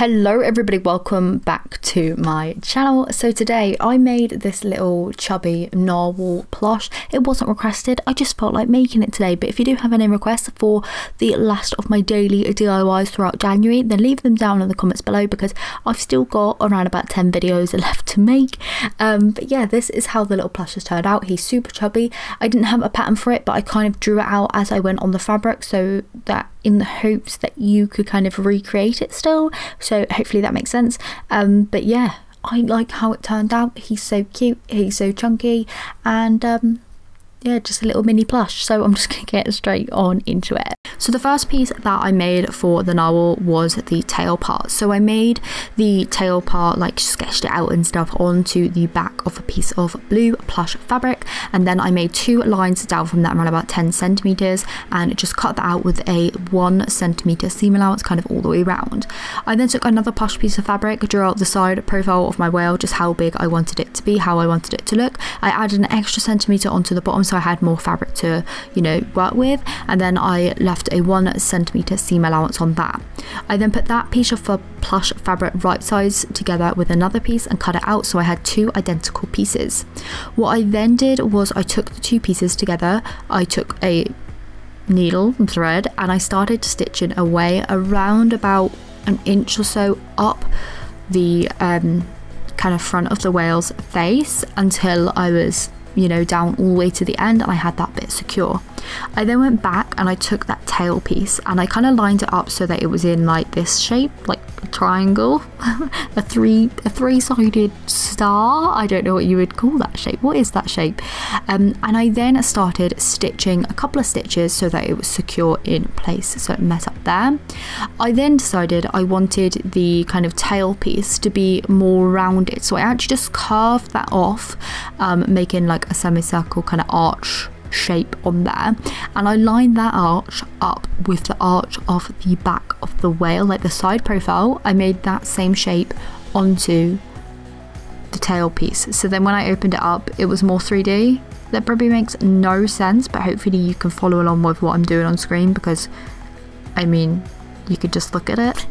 Hello everybody, welcome back to my channel. So today I made this little chubby narwhal plush. It wasn't requested, I just felt like making it today, but if you do have any requests for the last of my daily DIYs throughout January, then leave them down in the comments below because I've still got around about 10 videos left to make. But yeah, this is how the little plush has turned out. He's super chubby. I didn't have a pattern for it, but I kind of drew it out as I went on the fabric, so that in the hopes that you could kind of recreate it still, so hopefully that makes sense. But yeah, I like how it turned out. He's so cute, he's so chunky, and yeah, just a little mini plush. So I'm just gonna get straight on into it. So the first piece that I made for the narwhal was the tail part. So I made the tail part, like sketched it out and stuff, onto the back of a piece of blue plush fabric, and then I made two lines down from that around about 10 centimeters and just cut that out with a 1 centimeter seam allowance kind of all the way around. I then took another plush piece of fabric, drew out the side profile of my whale, just how big I wanted it to be, how I wanted it to look. I added an extra centimeter onto the bottom so I had more fabric to, you know, work with, and then I left a 1 centimeter seam allowance on that. I then put that piece of plush fabric right sides together with another piece and cut it out, so I had two identical pieces. What I then did was I took the two pieces together, I took a needle and thread, and I started stitching away around about an inch or so up the kind of front of the whale's face until I was, you know, down all the way to the end and I had that bit secure. I then went back and I took that tail piece and I kind of lined it up so that it was in like this shape, like a triangle, a three-sided star. I don't know what you would call that shape. What is that shape? And I then started stitching a couple of stitches so that it was secure in place, so it met up there. I then decided I wanted the kind of tail piece to be more rounded, so I actually just carved that off, making like a semicircle kind of arch shape on there, and I lined that arch up with the arch of the back of the whale, like the side profile. I made that same shape onto the tail piece, so then when I opened it up it was more 3D. That probably makes no sense, but hopefully you can follow along with what I'm doing on screen, because I mean, you could just look at it.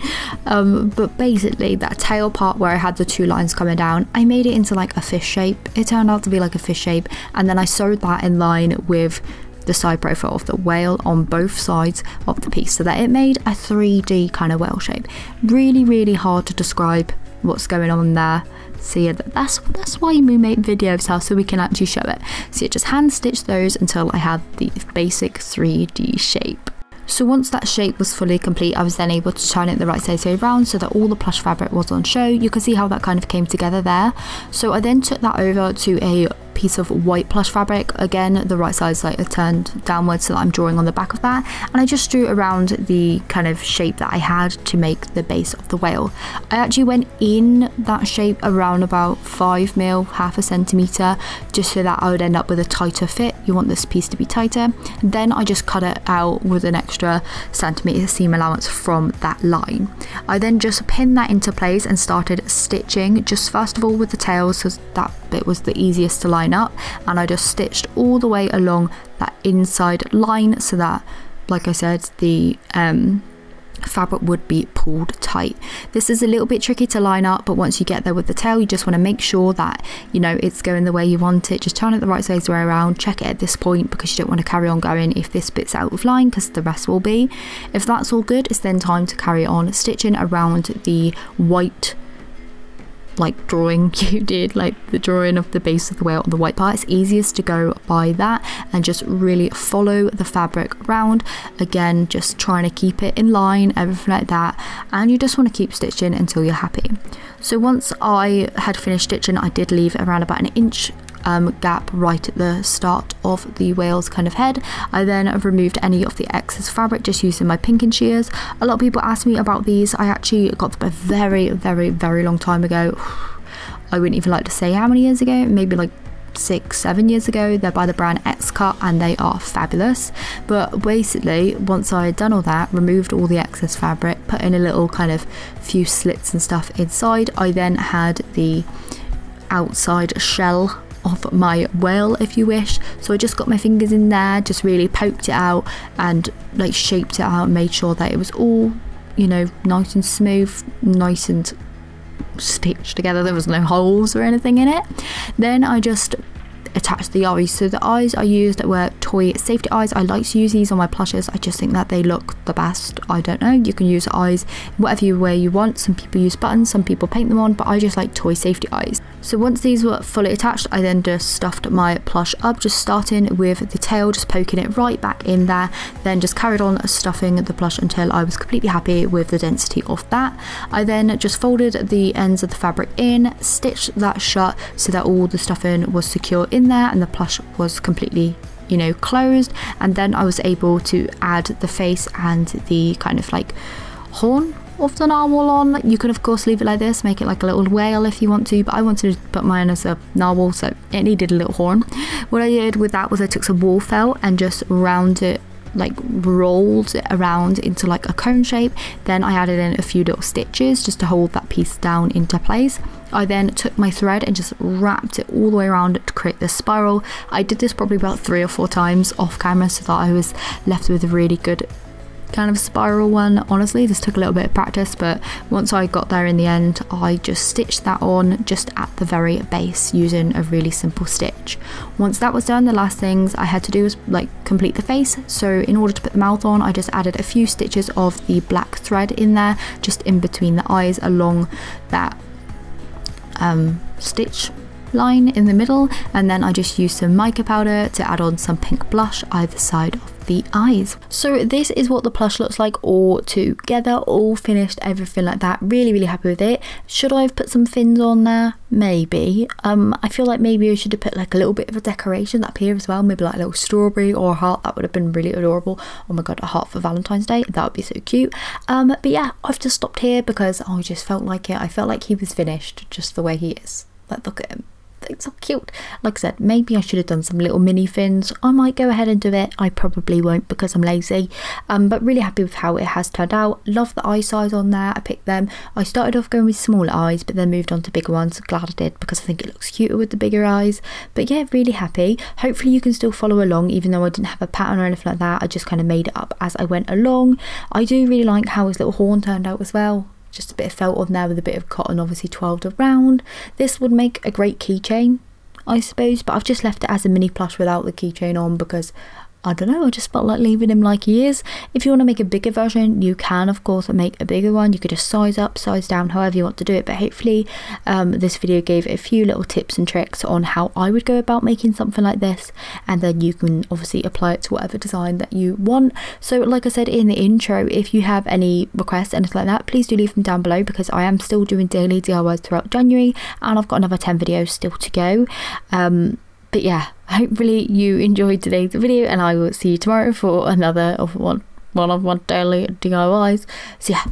But basically that tail part where I had the two lines coming down, I made it into like a fish shape. It turned out to be like a fish shape, and then I sewed that in line with the side profile of the whale on both sides of the piece, so that it made a 3D kind of whale shape. Really hard to describe what's going on there. So yeah, that's why we make videos now, so we can actually show it. So yeah, just hand stitch those until I had the basic 3D shape. So once that shape was fully complete, I was then able to turn it the right side around so that all the plush fabric was on show. You can see how that kind of came together there. So I then took that over to a piece of white plush fabric. Again, the right side's like turned downwards so that I'm drawing on the back of that, and I just drew around the kind of shape that I had to make the base of the whale. I actually went in that shape around about 5 mil, half a centimeter, just so that I would end up with a tighter fit. You want this piece to be tighter. Then I just cut it out with an extra centimeter seam allowance from that line. I then just pinned that into place and started stitching, just first of all with the tails, so that bit was the easiest to line up, and I just stitched all the way along that inside line so that, like I said, the fabric would be pulled tight. This is a little bit tricky to line up, but once you get there with the tail, you just want to make sure that, you know, it's going the way you want it. Just turn it the right side's way around, check it at this point, because you don't want to carry on going if this bit's out of line, because the rest will be. If that's all good, it's then time to carry on stitching around the white like drawing you did, like the drawing of the base of the whale on the white part. It's easiest to go by that and just really follow the fabric around. Again, just trying to keep it in line, everything like that, and you just want to keep stitching until you're happy. So once I had finished stitching, I did leave around about an inch gap right at the start of the whale's kind of head. I then removed any of the excess fabric just using my pinking shears. A lot of people ask me about these. I actually got them a very long time ago. I wouldn't even like to say how many years ago, maybe like 6-7 years ago. They're by the brand X-Cut and they are fabulous. But basically, once I had done all that, removed all the excess fabric, put in a little kind of few slits and stuff inside, I then had the outside shell of my whale, if you wish. So I just got my fingers in there, just really poked it out and like shaped it out, made sure that it was all you know, nice and smooth, nice and stitched together. There was no holes or anything in it. Then I just attached the eyes. So the eyes I used were toy safety eyes. I like to use these on my plushes. I just think that they look the best. I don't know, you can use eyes whatever way you want. Some people use buttons, some people paint them on, but I just like toy safety eyes. So once these were fully attached, I then just stuffed my plush up, just starting with the tail, just poking it right back in there, then just carried on stuffing the plush until I was completely happy with the density of that. I then just folded the ends of the fabric in, stitched that shut so that all the stuffing was secure in there and the plush was completely, you know, closed. And then I was able to add the face and the kind of like horn of the narwhal on. You can of course leave it like this, make it like a little whale if you want to, but I wanted to put mine as a narwhal, so it needed a little horn. What I did with that was I took some wool felt and just rolled it around into like a cone shape. Then I added in a few little stitches just to hold that piece down into place. I then took my thread and just wrapped it all the way around to create this spiral. I did this probably about 3 or 4 times off camera so that I was left with a really good kind of spiral one. Honestly, this took a little bit of practice, but once I got there in the end, I just stitched that on just at the very base using a really simple stitch. Once that was done, the last things I had to do was like complete the face. So in order to put the mouth on, I just added a few stitches of the black thread in there, just in between the eyes along that stitch line in the middle, and then I just used some mica powder to add on some pink blush either side of the eyes. So this is what the plush looks like all together, all finished, everything like that. Really happy with it. Should I have put some fins on there? Maybe. I feel like maybe I should have put like a little bit of a decoration up here as well, maybe like a little strawberry or a heart. That would have been really adorable. Oh my god, a heart for Valentine's Day, that would be so cute. But yeah, I've just stopped here because I just felt like it. I felt like he was finished just the way he is. Like, look at him. It's so cute. Like I said, maybe I should have done some little mini fins. I might go ahead and do it. I probably won't because I'm lazy, but really happy with how it has turned out. Love the eye size on there. I picked them. I started off going with smaller eyes, but then moved on to bigger ones. Glad I did because I think it looks cuter with the bigger eyes. But yeah, really happy. Hopefully you can still follow along even though I didn't have a pattern or anything like that. I just kind of made it up as I went along. I do really like how his little horn turned out as well. Just a bit of felt on there with a bit of cotton obviously twirled around. This would make a great keychain, I suppose, but I've just left it as a mini plush without the keychain on because I don't know, I just felt like leaving him like he is. If you want to make a bigger version, you can of course make a bigger one. You could just size up, size down, however you want to do it. But hopefully this video gave a few little tips and tricks on how I would go about making something like this, and then you can obviously apply it to whatever design that you want. So like I said in the intro, if you have any requests, anything like that, please do leave them down below because I am still doing daily DIYs throughout January and I've got another 10 videos still to go. But yeah, hopefully you enjoyed today's video and I will see you tomorrow for another one of my daily DIYs. So yeah,